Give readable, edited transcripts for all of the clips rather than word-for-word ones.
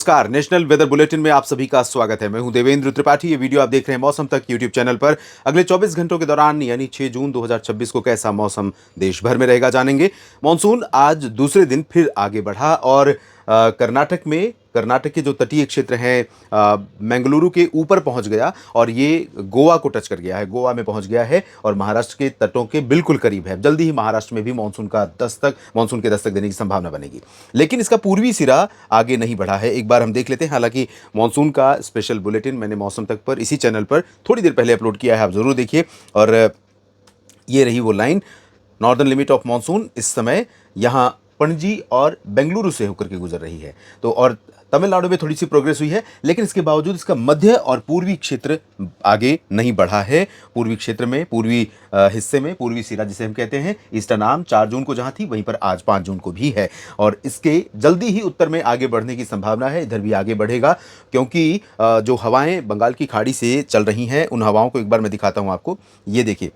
नमस्कार, national weather bulletin में आप सभी का स्वागत है। मैं हूं देवेंद्र त्रिपाठी। ये वीडियो आप देख रहे हैं मौसम तक यूट्यूब चैनल पर। अगले 24 घंटों के दौरान यानी 6 जून 2026 को कैसा मौसम देश भर में रहेगा जानेंगे। मॉनसून आज दूसरे दिन फिर आगे बढ़ा और कर्नाटक के जो तटीय क्षेत्र हैं मंगलुरु के ऊपर पहुंच गया और ये गोवा को टच कर गया है, गोवा में पहुंच गया है और महाराष्ट्र के तटों के बिल्कुल करीब है। जल्दी ही महाराष्ट्र में भी मानसून के दस्तक देने की संभावना बनेगी। लेकिन इसका पूर्वी सिरा आगे नहीं बढ़ा है। एक बार हम देख लेते हैं। हालांकि मानसून का स्पेशल बुलेटिन मैंने मौसम तक पर इसी चैनल पर थोड़ी देर पहले अपलोड किया है, आप जरूर देखिए। और ये रही वो line, northern limit of monsoon इस समय यहाँ पणजी और बेंगलुरु से होकर के गुजर रही है। तो और तमिलनाडु में थोड़ी सी प्रोग्रेस हुई है, लेकिन इसके बावजूद इसका मध्य और पूर्वी क्षेत्र आगे नहीं बढ़ा है। पूर्वी क्षेत्र में, पूर्वी हिस्से में, पूर्वी सिरा जिसे हम कहते हैं, ईस्टर्न आर्म 4 जून को जहां थी वहीं पर आज 5 जून को भी है और इसके जल्दी ही उत्तर में आगे बढ़ने की संभावना है। इधर भी आगे बढ़ेगा क्योंकि जो हवाएं बंगाल की खाड़ी से चल रही हैं, उन हवाओं को एक बार मैं दिखाता हूं आपको। ये देखिए,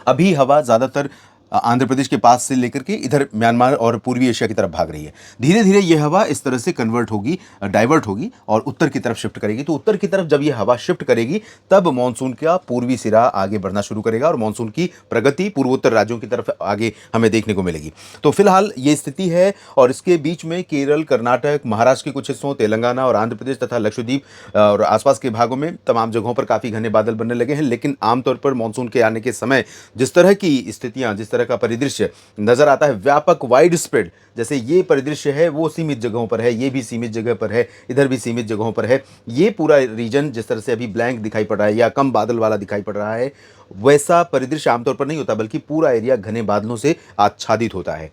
अभी हवा ज़्यादातर आंध्र प्रदेश के पास से लेकर के इधर म्यांमार और पूर्वी एशिया की तरफ भाग रही है। धीरे धीरे ये हवा इस तरह से डाइवर्ट होगी और उत्तर की तरफ शिफ्ट करेगी। तो उत्तर की तरफ जब ये हवा शिफ्ट करेगी तब मानसून का पूर्वी सिरा आगे बढ़ना शुरू करेगा और मानसून की प्रगति पूर्वोत्तर राज्यों की तरफ आगे हमें देखने को मिलेगी। तो फिलहाल ये स्थिति है और इसके बीच में केरल, कर्नाटक, महाराष्ट्र के कुछ हिस्सों, तेलंगाना और आंध्र प्रदेश तथा लक्षद्वीप और आसपास के भागों में तमाम जगहों पर काफ़ी घने बादल बनने लगे हैं। लेकिन आमतौर पर मानसून के आने के समय जिस तरह की स्थितियां, जिस तरह का परिदृश्य नजर आता है, व्यापक वाइड स्प्रेड, जैसे ये परिदृश्य है वो सीमित जगहों पर है, ये भी सीमित जगह पर है, इधर भी सीमित जगहों पर है। ये पूरा रीजन जिस तरह से अभी ब्लैंक दिखाई पड़ रहा है या कम बादल वाला दिखाई पड़ रहा है, वैसा परिदृश्य आमतौर पर नहीं होता, बल्कि पूरा एरिया घने बादलों से आच्छादित होता है।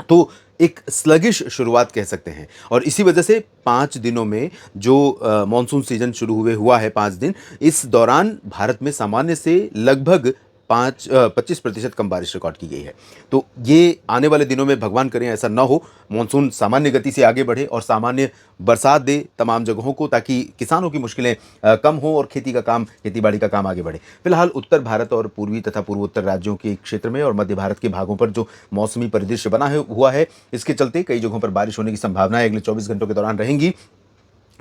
तो एक स्लगिश शुरुआत कह सकते हैं और इसी वजह से 5 दिनों में जो मॉनसून सीजन शुरू हुआ है, 5 दिन, इस दौरान भारत में सामान्य से लगभग 25% कम बारिश रिकॉर्ड की गई है। तो ये आने वाले दिनों में भगवान करें ऐसा ना हो, मानसून सामान्य गति से आगे बढ़े और सामान्य बरसात दे तमाम जगहों को, ताकि किसानों की मुश्किलें कम हो और खेती-बाड़ी का काम आगे बढ़े। फिलहाल उत्तर भारत और पूर्वी तथा पूर्वोत्तर राज्यों के क्षेत्र में और मध्य भारत के भागों पर जो मौसमी परिदृश्य हुआ है, इसके चलते कई जगहों पर बारिश होने की संभावनाएं अगले 24 घंटों के दौरान रहेंगी।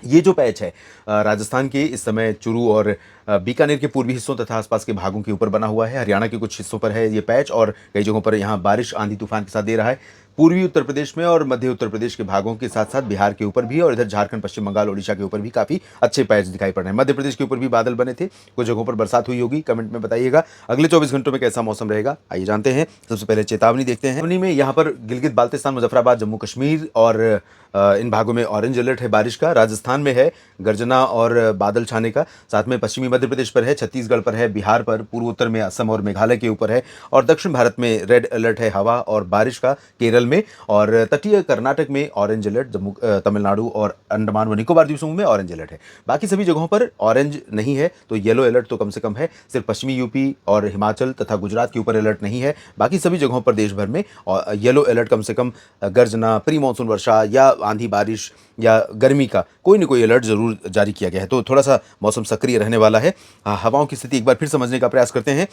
ये जो पैच है राजस्थान के इस समय चुरू और बीकानेर के पूर्वी हिस्सों तथा आसपास के भागों के ऊपर बना हुआ है। हरियाणा के कुछ हिस्सों पर है ये पैच और कई जगहों पर यहाँ बारिश आंधी तूफान के साथ दे रहा है। पूर्वी उत्तर प्रदेश में और मध्य उत्तर प्रदेश के भागों के साथ साथ बिहार के ऊपर भी और इधर झारखंड, पश्चिम बंगाल, ओडिशा के ऊपर भी काफ़ी अच्छे पैच दिखाई पड़ रहे हैं। मध्य प्रदेश के ऊपर भी बादल बने थे, कुछ जगहों पर बरसात हुई होगी। कमेंट में बताइएगा अगले 24 घंटों में कैसा मौसम रहेगा। आइए जानते हैं। सबसे पहले चेतावनी देखते हैं। चेतावनी में यहाँ पर गिलगित बाल्तिस्तान, मुजफ्फराबाद, जम्मू कश्मीर और इन भागों में ऑरेंज अलर्ट है बारिश का। राजस्थान में है गर्जना और बादल छाने का, साथ में पश्चिमी मध्य प्रदेश पर है, छत्तीसगढ़ पर है, बिहार पर, पूर्वोत्तर में असम और मेघालय के ऊपर है और दक्षिण भारत में रेड अलर्ट है हवा और बारिश का केरल में, और तटीय कर्नाटक में ऑरेंज अलर्ट, तमिलनाडु और अंडमान व निकोबार द्वीप समूह में ऑरेंज अलर्ट है। बाकी सभी जगहों पर ऑरेंज नहीं है, तो येलो अलर्ट तो कम से कम है। सिर्फ पश्चिमी यूपी और हिमाचल तथा गुजरात के ऊपर अलर्ट नहीं है। बाकी सभी जगहों पर देश भर में येलो अलर्ट, कम से कम गर्जना, प्री मानसून वर्षा या आंधी बारिश या गर्मी का कोई न कोई अलर्ट जरूर जारी किया गया है। तो थोड़ा सा मौसम सक्रिय रहने वाला है। हवाओं की स्थिति एक बार फिर समझने का प्रयास करते हैं।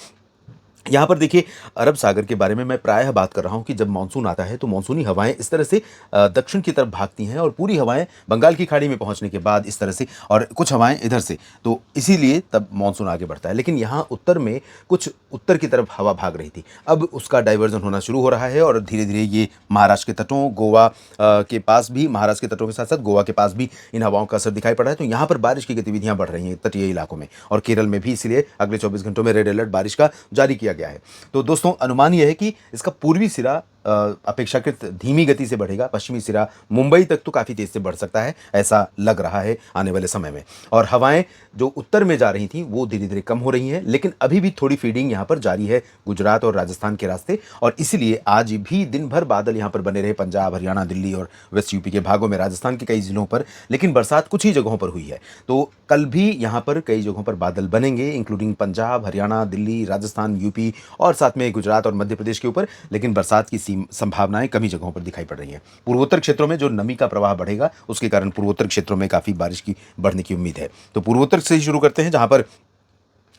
यहाँ पर देखिए, अरब सागर के बारे में मैं प्रायः बात कर रहा हूँ कि जब मानसून आता है तो मानसूनी हवाएं इस तरह से दक्षिण की तरफ भागती हैं और पूरी हवाएं बंगाल की खाड़ी में पहुँचने के बाद इस तरह से, और कुछ हवाएं इधर से, तो इसीलिए तब मानसून आगे बढ़ता है। लेकिन यहाँ उत्तर में कुछ उत्तर की तरफ हवा भाग रही थी, अब उसका डाइवर्जन होना शुरू हो रहा है और धीरे धीरे ये महाराष्ट्र के तटों, गोवा के पास भी, महाराष्ट्र के तटों के साथ साथ गोवा के पास भी इन हवाओं का असर दिखाई पड़ रहा है। तो यहाँ पर बारिश की गतिविधियाँ बढ़ रही हैं तटीय इलाकों में और केरल में भी, इसलिए अगले 24 घंटों में रेड अलर्ट बारिश का जारी किया गया है। तो दोस्तों, अनुमान यह है कि इसका पूर्वी सिरा अपेक्षाकृत धीमी गति से बढ़ेगा, पश्चिमी सिरा मुंबई तक तो काफ़ी तेज से बढ़ सकता है, ऐसा लग रहा है आने वाले समय में। और हवाएं जो उत्तर में जा रही थी वो धीरे धीरे कम हो रही हैं, लेकिन अभी भी थोड़ी फीडिंग यहाँ पर जारी है गुजरात और राजस्थान के रास्ते, और इसीलिए आज भी दिन भर बादल यहाँ पर बने रहे पंजाब, हरियाणा, दिल्ली और वेस्ट यूपी के भागों में, राजस्थान के कई जिलों पर, लेकिन बरसात कुछ ही जगहों पर हुई है। तो कल भी यहाँ पर कई जगहों पर बादल बनेंगे, इंक्लूडिंग पंजाब, हरियाणा, दिल्ली, राजस्थान, यूपी और साथ में गुजरात और मध्य प्रदेश के ऊपर, लेकिन बरसात की संभावनाएं कमी जगहों पर दिखाई पड़ रही हैं। पूर्वोत्तर क्षेत्रों में जो नमी का प्रवाह बढ़ेगा उसके कारण पूर्वोत्तर क्षेत्रों में काफ़ी बारिश की बढ़ने की उम्मीद है। तो पूर्वोत्तर से ही शुरू करते हैं, जहां पर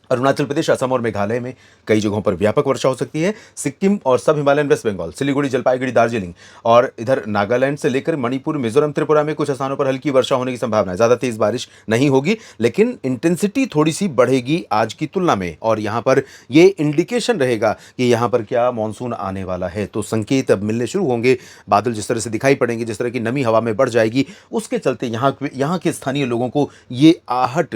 अरुणाचल प्रदेश, असम और मेघालय में कई जगहों पर व्यापक वर्षा हो सकती है। सिक्किम और सब हिमालयन वेस्ट बंगाल, सिलीगुड़ी, जलपाईगुड़ी, दार्जिलिंग और इधर नागालैंड से लेकर मणिपुर, मिजोरम, त्रिपुरा में कुछ स्थानों पर हल्की वर्षा होने की संभावना है। ज़्यादा तेज बारिश नहीं होगी, लेकिन इंटेंसिटी थोड़ी सी बढ़ेगी आज की तुलना में, और यहाँ पर ये इंडिकेशन रहेगा कि यहाँ पर क्या मानसून आने वाला है। तो संकेत अब मिलने शुरू होंगे, बादल जिस तरह से दिखाई पड़ेंगे, जिस तरह की नमी हवा में बढ़ जाएगी, उसके चलते यहाँ के स्थानीय लोगों को ये आहट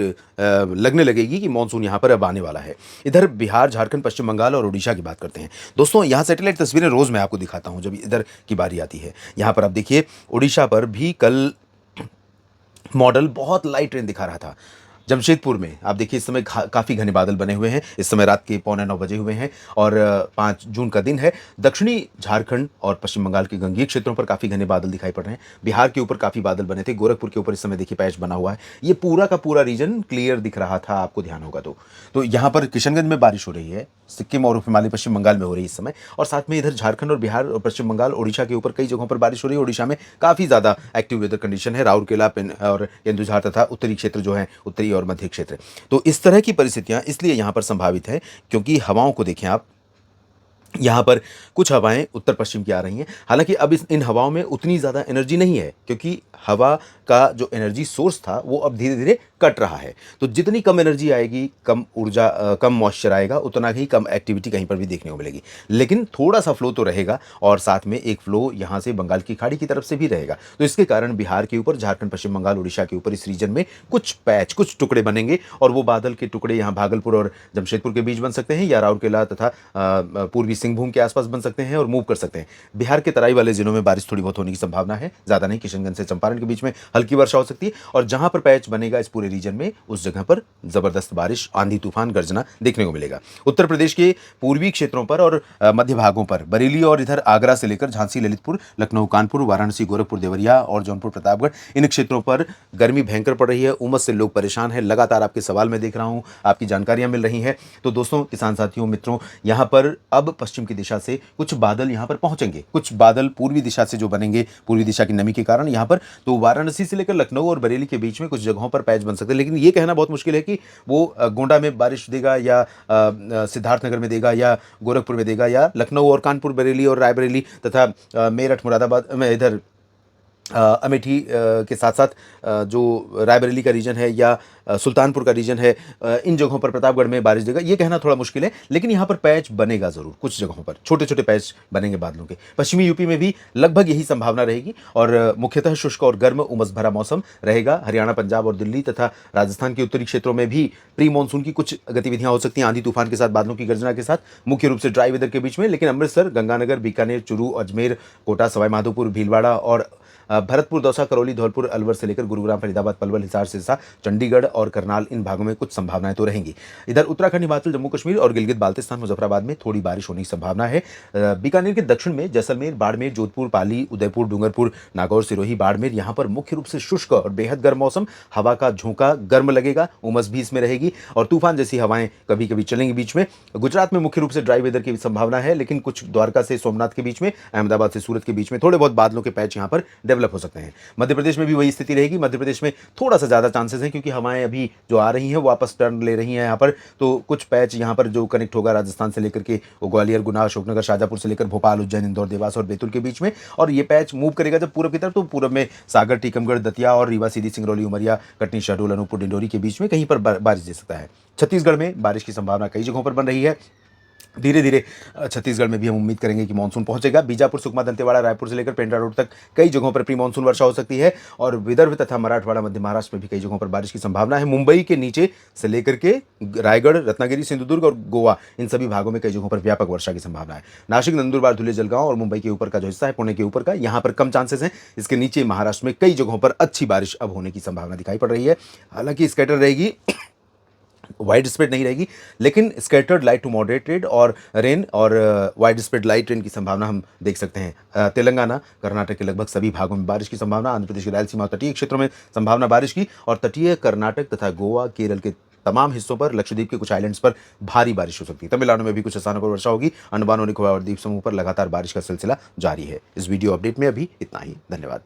लगने लगेगी कि मानसून यहाँ पर अब आने वाला है। इधर बिहार, झारखंड, पश्चिम बंगाल और उड़ीसा की बात करते हैं। दोस्तों, यहाँ सैटेलाइट तस्वीरें रोज मैं आपको दिखाता हूँ जब इधर की बारी आती है। यहाँ पर आप देखिए, उड़ीसा पर भी कल मॉडल बहुत लाइट रेन दिखा रहा था। जमशेदपुर में आप देखिए इस समय काफ़ी घने बादल बने हुए हैं। इस समय रात के 8:45 बजे हुए हैं और 5 जून का दिन है। दक्षिणी झारखंड और पश्चिम बंगाल के गंगीय क्षेत्रों पर काफ़ी घने बादल दिखाई पड़ रहे हैं। बिहार के ऊपर काफ़ी बादल बने थे। गोरखपुर के ऊपर इस समय देखिए पैच बना हुआ है। ये पूरा का पूरा रीजन क्लियर दिख रहा था, आपको ध्यान होगा तो यहाँ पर किशनगंज में बारिश हो रही है, सिक्किम और हिमालय पश्चिम बंगाल में हो रही है इस समय, और साथ में इधर झारखंड और बिहार और पश्चिम बंगाल, ओडिशा के ऊपर कई जगहों पर बारिश हो रही है। ओडिशा में काफ़ी ज़्यादा एक्टिव वेदर कंडीशन है। राउरकेला और केंदुझार तथा उत्तरी क्षेत्र जो है, उत्तरी और मध्य क्षेत्र, तो इस तरह की परिस्थितियां इसलिए यहां पर संभावित है क्योंकि हवाओं को देखें आप। यहाँ पर कुछ हवाएं उत्तर पश्चिम की आ रही हैं। हालांकि अब इन हवाओं में उतनी ज़्यादा एनर्जी नहीं है क्योंकि हवा का जो एनर्जी सोर्स था वो अब धीरे धीरे कट रहा है। तो जितनी कम एनर्जी आएगी, कम ऊर्जा, कम मॉइस्चर आएगा, उतना ही कम एक्टिविटी कहीं पर भी देखने को मिलेगी। लेकिन थोड़ा सा फ्लो तो रहेगा और साथ में एक फ्लो यहाँ से बंगाल की खाड़ी की तरफ से भी रहेगा। तो इसके कारण बिहार के ऊपर, झारखंड, पश्चिम बंगाल, उड़ीसा के ऊपर इस रीजन में कुछ पैच, कुछ टुकड़े बनेंगे और वो बादल के टुकड़े यहाँ भागलपुर और जमशेदपुर के बीच बन सकते हैं या राउरकेला तथा पूर्वी सिंहभूम के आसपास बन सकते हैं और मूव कर सकते हैं। बिहार के तराई वाले जिलों में बारिश थोड़ी बहुत होने की संभावना है, ज़्यादा नहीं। किशनगंज से चंपारण के बीच में हल्की वर्षा हो सकती है और जहां पर पैच बनेगा इस पूरे रीजन में, उस जगह पर जबरदस्त बारिश, आंधी तूफान, गर्जना देखने को मिलेगा। उत्तर प्रदेश के पूर्वी क्षेत्रों पर और मध्य भागों पर, बरेली और इधर आगरा से लेकर झांसी, ललितपुर, लखनऊ, कानपुर, वाराणसी, गोरखपुर, देवरिया और जौनपुर, प्रतापगढ़, इन क्षेत्रों पर गर्मी भयंकर पड़ रही है। उमस से लोग परेशान हैं। लगातार आपके सवाल मैं देख रहा हूं, आपकी जानकारियां मिल रही हैं। तो दोस्तों, किसान साथियों, मित्रों, यहां पर अब पश्चिम की दिशा से कुछ बादल यहां पर पहुंचेंगे। कुछ बादल पूर्वी दिशा से जो बनेंगे, पूर्वी दिशा की नमी के कारण यहां पर, तो वाराणसी से लेकर लखनऊ और बरेली के बीच में कुछ जगहों पर पैच बन सकते हैं। लेकिन ये कहना बहुत मुश्किल है कि वो गोंडा में बारिश देगा या सिद्धार्थनगर में देगा या गोरखपुर में देगा या लखनऊ और कानपुर, बरेली और रायबरेली तथा मेरठ, मुरादाबाद में, इधर अमेठी के साथ साथ जो रायबरेली का रीजन है या सुल्तानपुर का रीजन है, इन जगहों पर, प्रतापगढ़ में बारिश देगा, ये कहना थोड़ा मुश्किल है। लेकिन यहाँ पर पैच बनेगा ज़रूर, कुछ जगहों पर छोटे छोटे पैच बनेंगे बादलों के। पश्चिमी यूपी में भी लगभग यही संभावना रहेगी और मुख्यतः शुष्क और गर्म उमस भरा मौसम रहेगा। हरियाणा, पंजाब और दिल्ली तथा राजस्थान के उत्तरी क्षेत्रों में भी प्री मानसून की कुछ गतिविधियां हो सकती हैं, आंधी तूफान के साथ, बादलों की गर्जना के साथ, मुख्य रूप से ड्राई वेदर के बीच में। लेकिन अमृतसर, गंगानगर, बीकानेर, चुरू, अजमेर, कोटा, सवाईमाधोपुर, भीलवाड़ा और भरतपुर, दौसा, करौली, धौलपुर, अलवर से लेकर गुरुग्राम, फरीदाबाद, पलवल, हिसार, सिरसा, चंडीगढ़ और करनाल, इन भागों में कुछ संभावनाएं तो रहेंगी। इधर उत्तराखंड, हिमाचल, जम्मू कश्मीर और गिलगित बाल्तिस्तान, मुजफ्फराबाद में थोड़ी बारिश होने की संभावना है। बीकानेर के दक्षिण में जैसलमेर, बाड़मेर, जोधपुर, पाली, उदयपुर, डूंगरपुर, नागौर, सिरोही, बाड़मेर, यहाँ पर मुख्य रूप से शुष्क और बेहद गर्म मौसम, हवा का झोंका गर्म लगेगा, उमस भी इसमें रहेगी और तूफान जैसी हवाएं कभी कभी चलेंगी बीच में। गुजरात में मुख्य रूप से ड्राई वेदर की संभावना है, लेकिन कुछ द्वारका से सोमनाथ के बीच में, अहमदाबाद से सूरत के बीच में थोड़े बहुत बादलों के पैच यहाँ पर डेवलप हो सकते हैं। मध्य प्रदेश में भी वही स्थिति रहेगी। मध्य प्रदेश में थोड़ा सा ज़्यादा चांसेस हैं क्योंकि हवाएं अभी जो आ रही हैं वो वापस टर्न ले रही हैं यहाँ पर, तो कुछ पैच यहाँ पर जो कनेक्ट होगा राजस्थान से लेकर के ग्वालियर, गुना, अशोकनगर, शाजापुर से लेकर भोपाल, उज्जैन, इंदौर, देवास और बैतूल के बीच में, और ये पैच मूव करेगा जब पूर्व की तरफ, तो पूर्व में सागर, टीकमगढ़, दतिया और रीवा, सीधी, सिंगरौली, उमरिया, कटनी, शहडोल, अनूपपुर, डिंडोरी के बीच में कहीं पर बारिश दे सकता है। छत्तीसगढ़ में बारिश की संभावना कई जगहों पर बन रही है। धीरे धीरे छत्तीसगढ़ में भी हम उम्मीद करेंगे कि मानसून पहुंचेगा। बीजापुर, सुकमा, दंतेवाड़ा, रायपुर से लेकर पेंड्रा रोड तक कई जगहों पर प्री मानसून वर्षा हो सकती है और विदर्भ तथा मराठवाड़ा, मध्य महाराष्ट्र में भी कई जगहों पर बारिश की संभावना है। मुंबई के नीचे से लेकर के रायगढ़, रत्नागिरी, सिंधुदुर्ग और गोवा, इन सभी भागों में कई जगहों पर व्यापक वर्षा की संभावना है। नासिक, नंदुरबार, धुले, जलगांव और मुंबई के ऊपर का जो हिस्सा है, पुणे के ऊपर का, यहाँ पर कम चांसेस हैं। इसके नीचे महाराष्ट्र में कई जगहों पर अच्छी बारिश अब होने की संभावना दिखाई पड़ रही है। हालांकि स्कैटर रहेगी, वाइड स्प्रेड नहीं रहेगी, लेकिन स्कैटर्ड लाइट टू मॉडरेटेड और रेन और वाइड स्प्रेड लाइट रेन की संभावना हम देख सकते हैं। तेलंगाना, कर्नाटक के लगभग सभी भागों में बारिश की संभावना, आंध्र प्रदेश की रायलसीमा और तटीय क्षेत्रों में संभावना बारिश की, और तटीय कर्नाटक तथा गोवा, केरल के तमाम हिस्सों पर, लक्षद्वीप के कुछ आइलैंड्स पर भारी बारिश हो सकती है। तमिलनाडु में भी कुछ स्थानों पर वर्षा होगी। अंडमान और निकोबार द्वीप समूह पर लगातार बारिश का सिलसिला जारी है। इस वीडियो अपडेट में अभी इतना ही। धन्यवाद।